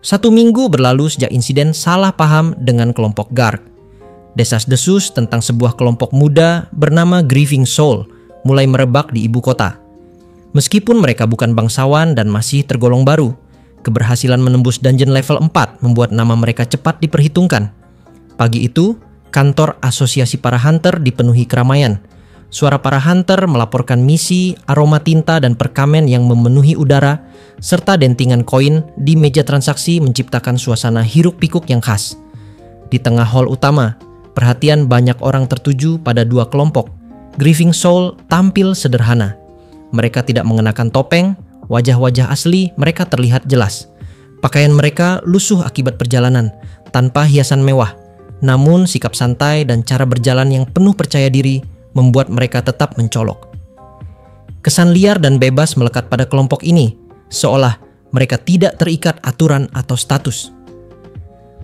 1 minggu berlalu sejak insiden salah paham dengan kelompok Garg. Desas-desus tentang sebuah kelompok muda bernama Grieving Soul mulai merebak di ibu kota. Meskipun mereka bukan bangsawan dan masih tergolong baru, keberhasilan menembus dungeon level 4 membuat nama mereka cepat diperhitungkan. Pagi itu, kantor asosiasi para hunter dipenuhi keramaian. Suara para hunter melaporkan misi, aroma tinta dan perkamen yang memenuhi udara, serta dentingan koin di meja transaksi menciptakan suasana hiruk-pikuk yang khas. Di tengah hall utama, perhatian banyak orang tertuju pada 2 kelompok. Grieving Soul tampil sederhana. Mereka tidak mengenakan topeng, wajah-wajah asli mereka terlihat jelas. Pakaian mereka lusuh akibat perjalanan, tanpa hiasan mewah. Namun sikap santai dan cara berjalan yang penuh percaya diri membuat mereka tetap mencolok. Kesan liar dan bebas melekat pada kelompok ini, seolah mereka tidak terikat aturan atau status.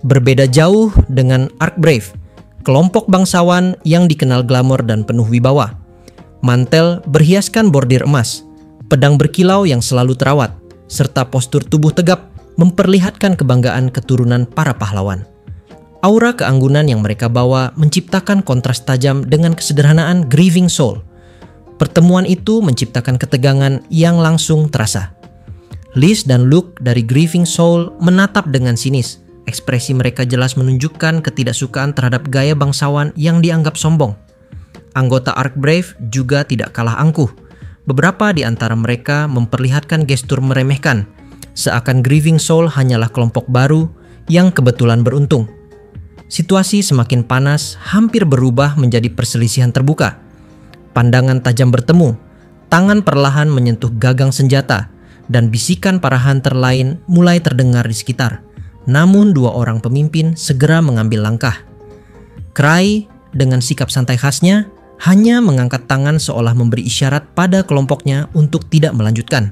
Berbeda jauh dengan Archbrave, kelompok bangsawan yang dikenal glamor dan penuh wibawa. Mantel berhiaskan bordir emas, pedang berkilau yang selalu terawat, serta postur tubuh tegap memperlihatkan kebanggaan keturunan para pahlawan. Aura keanggunan yang mereka bawa menciptakan kontras tajam dengan kesederhanaan Grieving Soul. Pertemuan itu menciptakan ketegangan yang langsung terasa. Liz dan Luke dari Grieving Soul menatap dengan sinis. Ekspresi mereka jelas menunjukkan ketidaksukaan terhadap gaya bangsawan yang dianggap sombong. Anggota Archbrave juga tidak kalah angkuh. Beberapa di antara mereka memperlihatkan gestur meremehkan, seakan Grieving Soul hanyalah kelompok baru yang kebetulan beruntung. Situasi semakin panas, hampir berubah menjadi perselisihan terbuka. Pandangan tajam bertemu, tangan perlahan menyentuh gagang senjata, dan bisikan para hunter lain mulai terdengar di sekitar. Namun 2 orang pemimpin segera mengambil langkah. Cry dengan sikap santai khasnya hanya mengangkat tangan seolah memberi isyarat pada kelompoknya untuk tidak melanjutkan.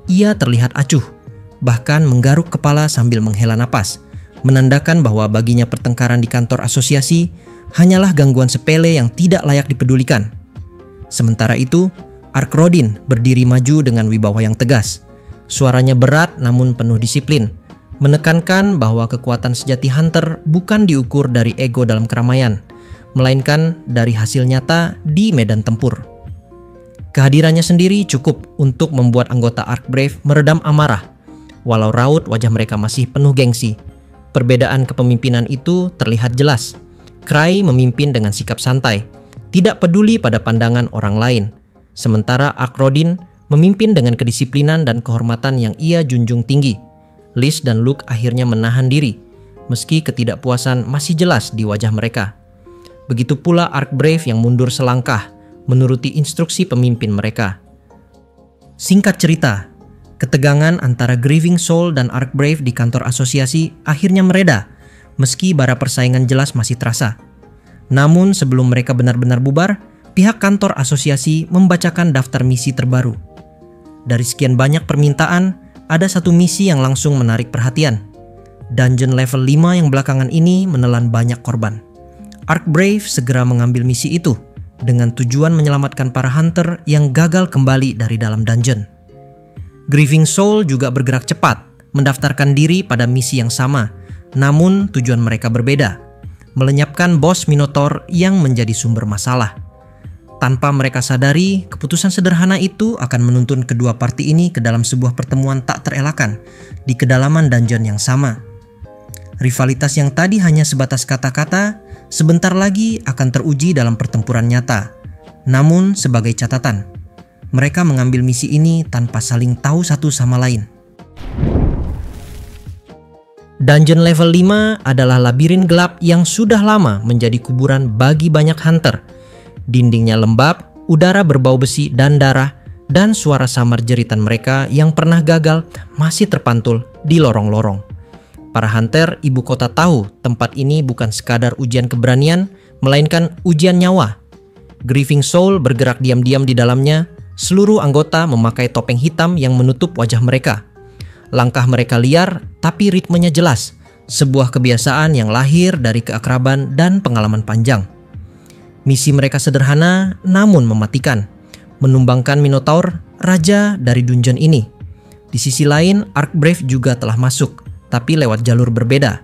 Ia terlihat acuh, bahkan menggaruk kepala sambil menghela napas, menandakan bahwa baginya pertengkaran di kantor asosiasi hanyalah gangguan sepele yang tidak layak dipedulikan. Sementara itu, Arkrodin berdiri maju dengan wibawa yang tegas. Suaranya berat namun penuh disiplin, menekankan bahwa kekuatan sejati hunter bukan diukur dari ego dalam keramaian, melainkan dari hasil nyata di medan tempur. Kehadirannya sendiri cukup untuk membuat anggota Archbrave meredam amarah, walau raut wajah mereka masih penuh gengsi. Perbedaan kepemimpinan itu terlihat jelas. Cry memimpin dengan sikap santai, tidak peduli pada pandangan orang lain. Sementara Arkrodin memimpin dengan kedisiplinan dan kehormatan yang ia junjung tinggi. Liz dan Luke akhirnya menahan diri, meski ketidakpuasan masih jelas di wajah mereka. Begitu pula Archbrave yang mundur selangkah, menuruti instruksi pemimpin mereka. Singkat cerita, ketegangan antara Grieving Soul dan Archbrave di kantor asosiasi akhirnya mereda, meski bara persaingan jelas masih terasa. Namun sebelum mereka benar-benar bubar, pihak kantor asosiasi membacakan daftar misi terbaru. Dari sekian banyak permintaan, ada satu misi yang langsung menarik perhatian. Dungeon level 5 yang belakangan ini menelan banyak korban. Archbrave segera mengambil misi itu, dengan tujuan menyelamatkan para hunter yang gagal kembali dari dalam dungeon. Grieving Soul juga bergerak cepat, mendaftarkan diri pada misi yang sama, namun tujuan mereka berbeda, melenyapkan bos Minotaur yang menjadi sumber masalah. Tanpa mereka sadari, keputusan sederhana itu akan menuntun kedua parti ini ke dalam sebuah pertemuan tak terelakkan di kedalaman dungeon yang sama. Rivalitas yang tadi hanya sebatas kata-kata, sebentar lagi akan teruji dalam pertempuran nyata. Namun sebagai catatan, mereka mengambil misi ini tanpa saling tahu satu sama lain. Dungeon level 5 adalah labirin gelap yang sudah lama menjadi kuburan bagi banyak hunter. Dindingnya lembab, udara berbau besi dan darah, dan suara samar jeritan mereka yang pernah gagal masih terpantul di lorong-lorong. Para hunter ibu kota tahu tempat ini bukan sekadar ujian keberanian, melainkan ujian nyawa. Grieving Soul bergerak diam-diam di dalamnya. Seluruh anggota memakai topeng hitam yang menutup wajah mereka. Langkah mereka liar, tapi ritmenya jelas. Sebuah kebiasaan yang lahir dari keakraban dan pengalaman panjang. Misi mereka sederhana, namun mematikan. Menumbangkan Minotaur, raja dari dungeon ini. Di sisi lain, Archbrave juga telah masuk, tapi lewat jalur berbeda.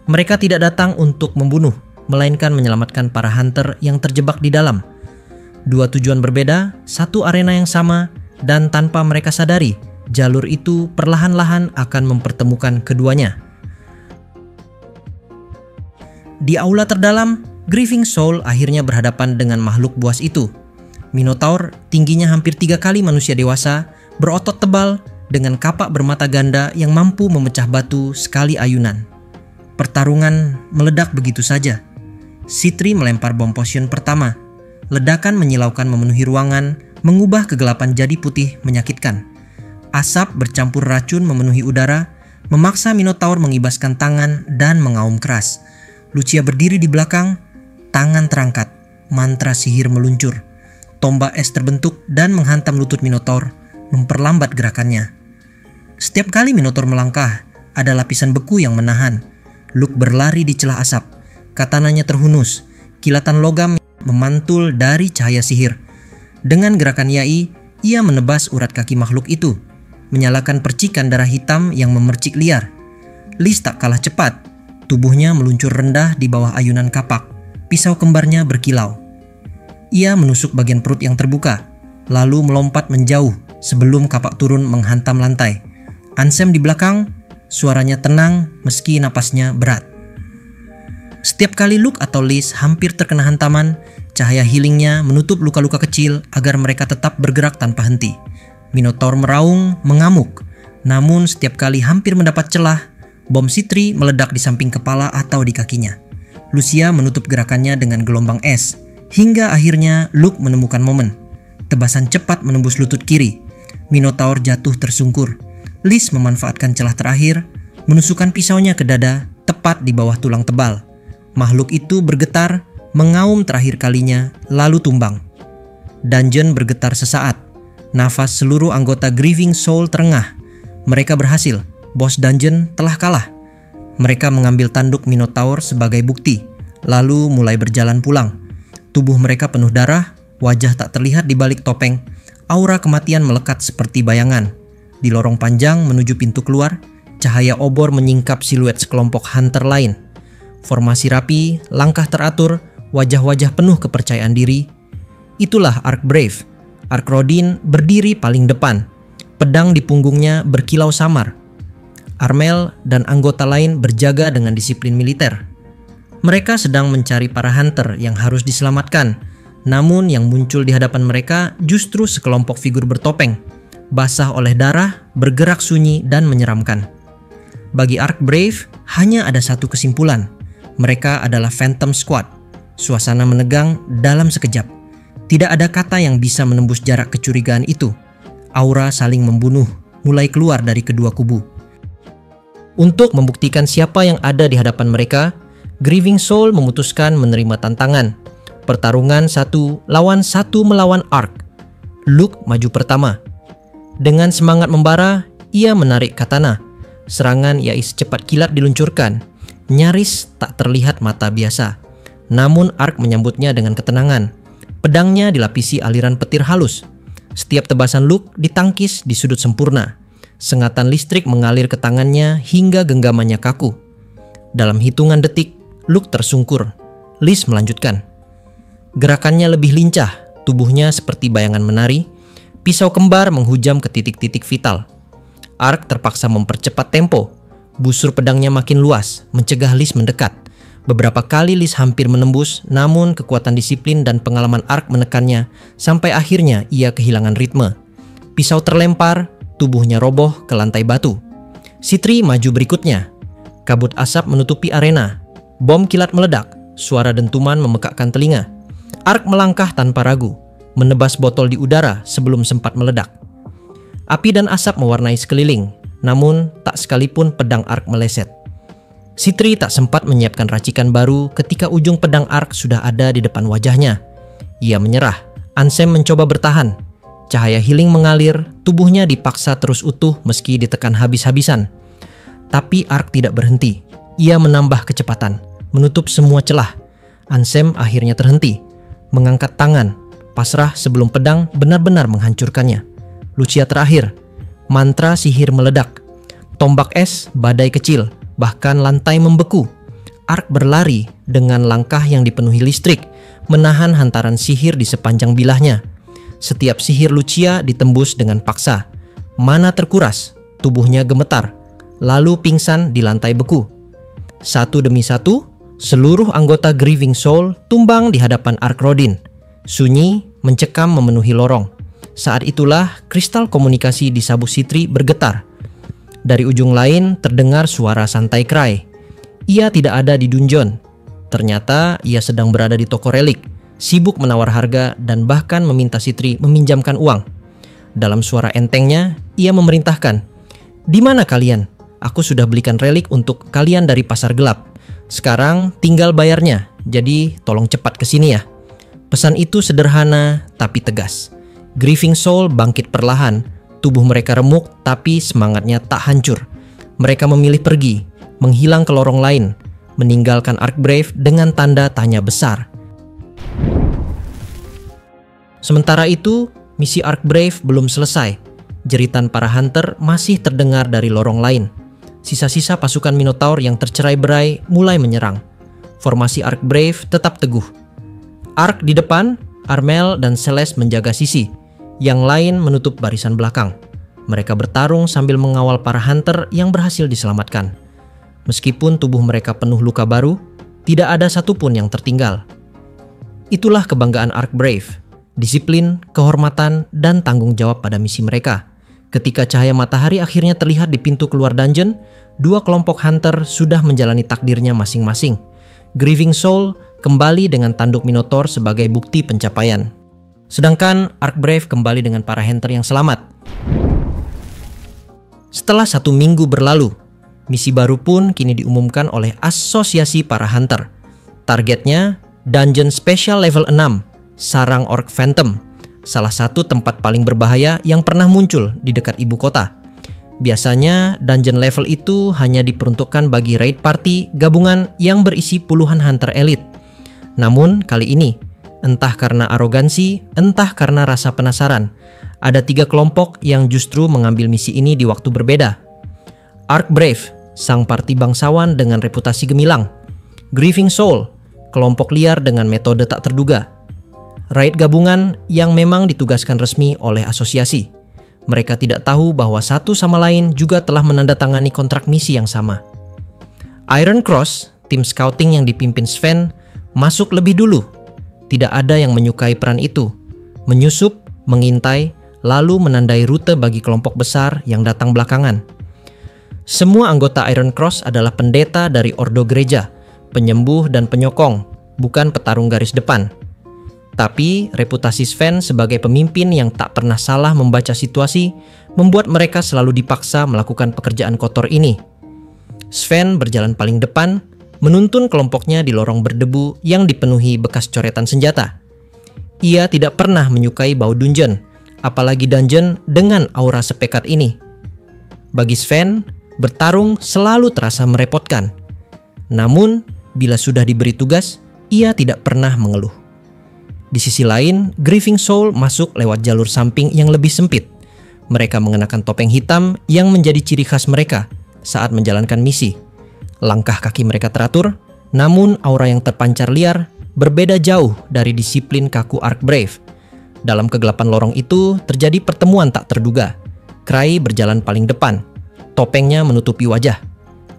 Mereka tidak datang untuk membunuh, melainkan menyelamatkan para hunter yang terjebak di dalam. Dua tujuan berbeda, satu arena yang sama, dan tanpa mereka sadari, jalur itu perlahan-lahan akan mempertemukan keduanya. Di aula terdalam, Grieving Soul akhirnya berhadapan dengan makhluk buas itu. Minotaur, tingginya hampir 3 kali manusia dewasa, berotot tebal, dengan kapak bermata ganda yang mampu memecah batu sekali ayunan. Pertarungan meledak begitu saja. Sitri melempar bom potion pertama. Ledakan menyilaukan memenuhi ruangan, mengubah kegelapan jadi putih menyakitkan. Asap bercampur racun memenuhi udara, memaksa Minotaur mengibaskan tangan dan mengaum keras. Lucia berdiri di belakang, tangan terangkat, mantra sihir meluncur. Tombak es terbentuk dan menghantam lutut Minotaur, memperlambat gerakannya. Setiap kali Minotaur melangkah, ada lapisan beku yang menahan. Luke berlari di celah asap, katananya terhunus, kilatan logam memantul dari cahaya sihir. Dengan gerakan yai, ia menebas urat kaki makhluk itu, menyalakan percikan darah hitam yang memercik liar. Liz tak kalah cepat, tubuhnya meluncur rendah di bawah ayunan kapak, pisau kembarnya berkilau. Ia menusuk bagian perut yang terbuka, lalu melompat menjauh sebelum kapak turun menghantam lantai. Ansem di belakang, suaranya tenang meski napasnya berat. Setiap kali Luke atau Liz hampir terkena hantaman, cahaya healingnya menutup luka-luka kecil agar mereka tetap bergerak tanpa henti. Minotaur meraung, mengamuk. Namun setiap kali hampir mendapat celah, bom Sitri meledak di samping kepala atau di kakinya. Lucia menutup gerakannya dengan gelombang es, hingga akhirnya Luke menemukan momen. Tebasan cepat menembus lutut kiri. Minotaur jatuh tersungkur. Liz memanfaatkan celah terakhir, menusukkan pisaunya ke dada, tepat di bawah tulang tebal. Makhluk itu bergetar, mengaum terakhir kalinya, lalu tumbang. Dungeon bergetar sesaat. Nafas seluruh anggota Grieving Soul terengah. Mereka berhasil, bos dungeon telah kalah. Mereka mengambil tanduk Minotaur sebagai bukti, lalu mulai berjalan pulang. Tubuh mereka penuh darah, wajah tak terlihat di balik topeng. Aura kematian melekat seperti bayangan. Di lorong panjang menuju pintu keluar, cahaya obor menyingkap siluet sekelompok hunter lain. Formasi rapi, langkah teratur, wajah-wajah penuh kepercayaan diri. Itulah Ark Brave. Ark Rodin berdiri paling depan. Pedang di punggungnya berkilau samar. Armel dan anggota lain berjaga dengan disiplin militer. Mereka sedang mencari para hunter yang harus diselamatkan. Namun yang muncul di hadapan mereka justru sekelompok figur bertopeng, basah oleh darah, bergerak sunyi dan menyeramkan. Bagi Ark Brave, hanya ada satu kesimpulan. Mereka adalah Phantom Squad. Suasana menegang dalam sekejap. Tidak ada kata yang bisa menembus jarak kecurigaan itu. Aura saling membunuh mulai keluar dari kedua kubu. Untuk membuktikan siapa yang ada di hadapan mereka, Grieving Soul memutuskan menerima tantangan. Pertarungan 1 lawan 1 melawan Ark. Luke maju pertama. Dengan semangat membara, ia menarik katana. Serangan yai secepat kilat diluncurkan. Nyaris tak terlihat mata biasa. Namun Ark menyambutnya dengan ketenangan. Pedangnya dilapisi aliran petir halus. Setiap tebasan Luke ditangkis di sudut sempurna. Sengatan listrik mengalir ke tangannya hingga genggamannya kaku. Dalam hitungan detik, Luke tersungkur. Liz melanjutkan. Gerakannya lebih lincah, tubuhnya seperti bayangan menari. Pisau kembar menghujam ke titik-titik vital. Ark terpaksa mempercepat tempo. Busur pedangnya makin luas, mencegah Liz mendekat. Beberapa kali Liz hampir menembus, namun kekuatan disiplin dan pengalaman Ark menekannya, sampai akhirnya ia kehilangan ritme. Pisau terlempar, tubuhnya roboh ke lantai batu. Sitri maju berikutnya. Kabut asap menutupi arena. Bom kilat meledak, suara dentuman memekakkan telinga. Ark melangkah tanpa ragu, menebas botol di udara sebelum sempat meledak. Api dan asap mewarnai sekeliling, namun tak sekalipun pedang Ark meleset. Sitri tak sempat menyiapkan racikan baru ketika ujung pedang Ark sudah ada di depan wajahnya. Ia menyerah. Ansem mencoba bertahan. Cahaya healing mengalir, tubuhnya dipaksa terus utuh meski ditekan habis-habisan. Tapi Ark tidak berhenti. Ia menambah kecepatan, menutup semua celah. Ansem akhirnya terhenti, mengangkat tangan, pasrah sebelum pedang benar-benar menghancurkannya. Lucia terakhir. Mantra sihir meledak. Tombak es, badai kecil, bahkan lantai membeku. Ark berlari dengan langkah yang dipenuhi listrik, menahan hantaran sihir di sepanjang bilahnya. Setiap sihir Lucia ditembus dengan paksa. Mana terkuras, tubuhnya gemetar, lalu pingsan di lantai beku. Satu demi satu, seluruh anggota Grieving Soul tumbang di hadapan Ark Rodin. Sunyi, mencekam memenuhi lorong. Saat itulah kristal komunikasi di sabuk Sitri bergetar. Dari ujung lain terdengar suara santai Cry. Ia tidak ada di dungeon. Ternyata ia sedang berada di toko relik, sibuk menawar harga dan bahkan meminta Sitri meminjamkan uang. Dalam suara entengnya, ia memerintahkan, "Di mana kalian? Aku sudah belikan relik untuk kalian dari pasar gelap. Sekarang tinggal bayarnya, jadi tolong cepat ke sini ya." Pesan itu sederhana tapi tegas. Grieving Soul bangkit perlahan, tubuh mereka remuk tapi semangatnya tak hancur. Mereka memilih pergi, menghilang ke lorong lain, meninggalkan Arkbrave dengan tanda tanya besar. Sementara itu, misi Arkbrave belum selesai. Jeritan para hunter masih terdengar dari lorong lain. Sisa-sisa pasukan Minotaur yang tercerai-berai mulai menyerang. Formasi Arkbrave tetap teguh. Ark di depan, Armel dan Celeste menjaga sisi. Yang lain menutup barisan belakang. Mereka bertarung sambil mengawal para hunter yang berhasil diselamatkan. Meskipun tubuh mereka penuh luka baru, tidak ada satupun yang tertinggal. Itulah kebanggaan Arkbrave, disiplin, kehormatan, dan tanggung jawab pada misi mereka. Ketika cahaya matahari akhirnya terlihat di pintu keluar dungeon, dua kelompok hunter sudah menjalani takdirnya masing-masing. Grieving Soul kembali dengan tanduk Minotaur sebagai bukti pencapaian. Sedangkan Arkbrave kembali dengan para hunter yang selamat. Setelah 1 minggu berlalu, misi baru pun kini diumumkan oleh Asosiasi Para Hunter. Targetnya, Dungeon Special Level 6, Sarang Orc Phantom, salah satu tempat paling berbahaya yang pernah muncul di dekat ibu kota. Biasanya, dungeon level itu hanya diperuntukkan bagi raid party gabungan yang berisi puluhan hunter elit. Namun, kali ini, entah karena arogansi, entah karena rasa penasaran, ada 3 kelompok yang justru mengambil misi ini di waktu berbeda. Arkbrave, sang parti bangsawan dengan reputasi gemilang. Grieving Soul, kelompok liar dengan metode tak terduga. Raid gabungan yang memang ditugaskan resmi oleh asosiasi. Mereka tidak tahu bahwa satu sama lain juga telah menandatangani kontrak misi yang sama. Iron Cross, tim scouting yang dipimpin Sven, masuk lebih dulu. Tidak ada yang menyukai peran itu. Menyusup, mengintai, lalu menandai rute bagi kelompok besar yang datang belakangan. Semua anggota Iron Cross adalah pendeta dari Ordo Gereja, penyembuh dan penyokong, bukan petarung garis depan. Tapi reputasi Sven sebagai pemimpin yang tak pernah salah membaca situasi membuat mereka selalu dipaksa melakukan pekerjaan kotor ini. Sven berjalan paling depan, menuntun kelompoknya di lorong berdebu yang dipenuhi bekas coretan senjata. Ia tidak pernah menyukai bau dungeon, apalagi dungeon dengan aura sepekat ini. Bagi Sven, bertarung selalu terasa merepotkan. Namun, bila sudah diberi tugas, ia tidak pernah mengeluh. Di sisi lain, Grieving Soul masuk lewat jalur samping yang lebih sempit. Mereka mengenakan topeng hitam yang menjadi ciri khas mereka saat menjalankan misi. Langkah kaki mereka teratur, namun aura yang terpancar liar berbeda jauh dari disiplin kaku Arkbrave. Dalam kegelapan lorong itu terjadi pertemuan tak terduga. Cry berjalan paling depan. Topengnya menutupi wajah.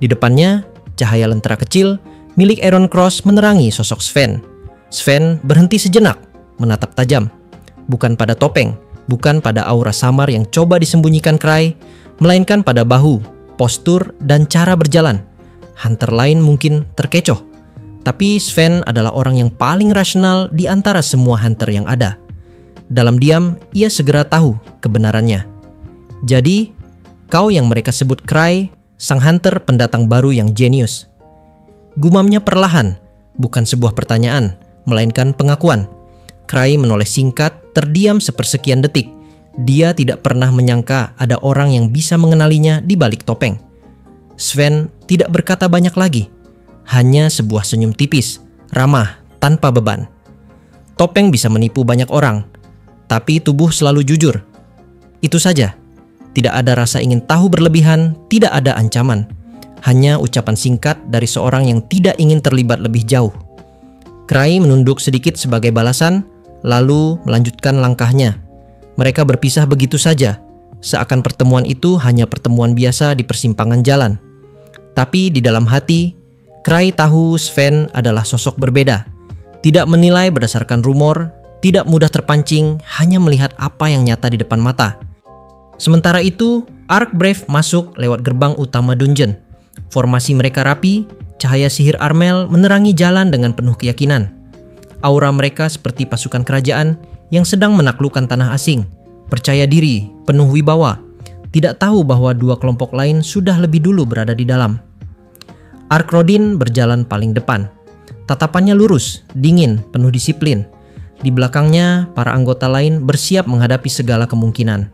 Di depannya, cahaya lentera kecil milik Iron Cross menerangi sosok Sven. Sven berhenti sejenak, menatap tajam. Bukan pada topeng, bukan pada aura samar yang coba disembunyikan Cry, melainkan pada bahu, postur, dan cara berjalan. Hunter lain mungkin terkecoh, tapi Sven adalah orang yang paling rasional di antara semua hunter yang ada. Dalam diam, ia segera tahu kebenarannya. Jadi, kau yang mereka sebut Cry, sang hunter pendatang baru yang jenius. Gumamnya perlahan, bukan sebuah pertanyaan, melainkan pengakuan. Cry menoleh singkat, terdiam sepersekian detik. Dia tidak pernah menyangka ada orang yang bisa mengenalinya di balik topeng. Sven tidak berkata banyak lagi, hanya sebuah senyum tipis, ramah, tanpa beban. Topeng bisa menipu banyak orang, tapi tubuh selalu jujur. Itu saja. Tidak ada rasa ingin tahu berlebihan, tidak ada ancaman. Hanya ucapan singkat dari seorang yang tidak ingin terlibat lebih jauh. Cray menunduk sedikit sebagai balasan, lalu melanjutkan langkahnya. Mereka berpisah begitu saja, seakan pertemuan itu hanya pertemuan biasa di persimpangan jalan. Tapi di dalam hati, Cray tahu Sven adalah sosok berbeda. Tidak menilai berdasarkan rumor, tidak mudah terpancing, hanya melihat apa yang nyata di depan mata. Sementara itu, Arkbrave masuk lewat gerbang utama dungeon. Formasi mereka rapi, cahaya sihir Armel menerangi jalan dengan penuh keyakinan. Aura mereka seperti pasukan kerajaan yang sedang menaklukkan tanah asing, percaya diri, penuh wibawa, tidak tahu bahwa dua kelompok lain sudah lebih dulu berada di dalam. Arkrodin berjalan paling depan. Tatapannya lurus, dingin, penuh disiplin. Di belakangnya, para anggota lain bersiap menghadapi segala kemungkinan.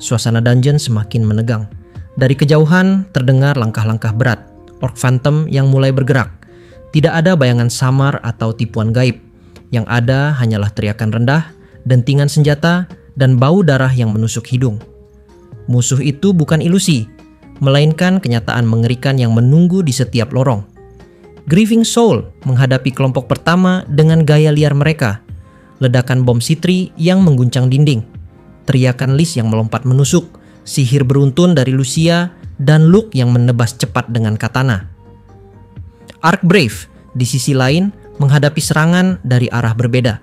Suasana dungeon semakin menegang. Dari kejauhan terdengar langkah-langkah berat, orc phantom yang mulai bergerak. Tidak ada bayangan samar atau tipuan gaib. Yang ada hanyalah teriakan rendah, dentingan senjata, dan bau darah yang menusuk hidung. Musuh itu bukan ilusi, melainkan kenyataan mengerikan yang menunggu di setiap lorong. Grieving Soul menghadapi kelompok pertama dengan gaya liar mereka. Ledakan bom sitri yang mengguncang dinding, teriakan Lis yang melompat menusuk, sihir beruntun dari Lucia, dan Luke yang menebas cepat dengan katana. Arkbrave di sisi lain menghadapi serangan dari arah berbeda.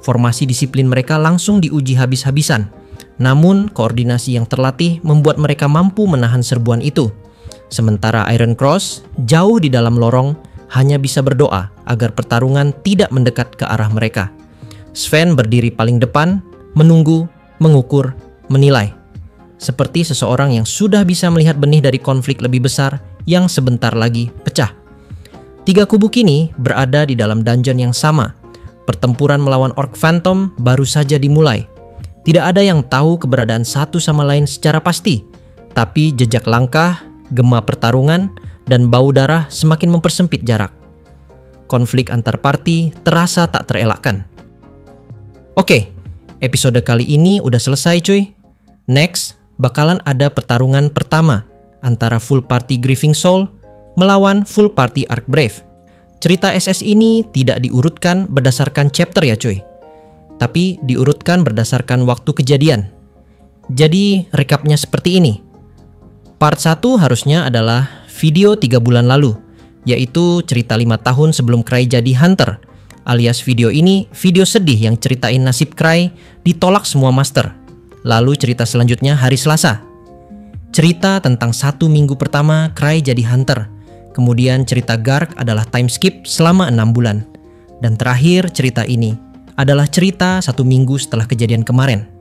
Formasi disiplin mereka langsung diuji habis-habisan, namun koordinasi yang terlatih membuat mereka mampu menahan serbuan itu. Sementara Iron Cross jauh di dalam lorong hanya bisa berdoa agar pertarungan tidak mendekat ke arah mereka. Sven berdiri paling depan, menunggu, mengukur, menilai. Seperti seseorang yang sudah bisa melihat benih dari konflik lebih besar yang sebentar lagi pecah. Tiga kubu kini berada di dalam dungeon yang sama. Pertempuran melawan orc phantom baru saja dimulai. Tidak ada yang tahu keberadaan satu sama lain secara pasti, tapi jejak langkah, gema pertarungan, dan bau darah semakin mempersempit jarak. Konflik antar parti terasa tak terelakkan. Oke, episode kali ini udah selesai cuy. Next, bakalan ada pertarungan pertama antara full party Grieving Soul melawan full party Arkbrave. Cerita SS ini tidak diurutkan berdasarkan chapter ya cuy, tapi diurutkan berdasarkan waktu kejadian. Jadi recapnya seperti ini. Part 1 harusnya adalah video 3 bulan lalu, yaitu cerita 5 tahun sebelum Cray jadi Hunter. Alias video ini video sedih yang ceritain nasib Cray ditolak semua master. Lalu cerita selanjutnya hari Selasa. Cerita tentang 1 minggu pertama Cray jadi Hunter. Kemudian cerita Garg adalah time skip selama 6 bulan. Dan terakhir cerita ini adalah cerita 1 minggu setelah kejadian kemarin.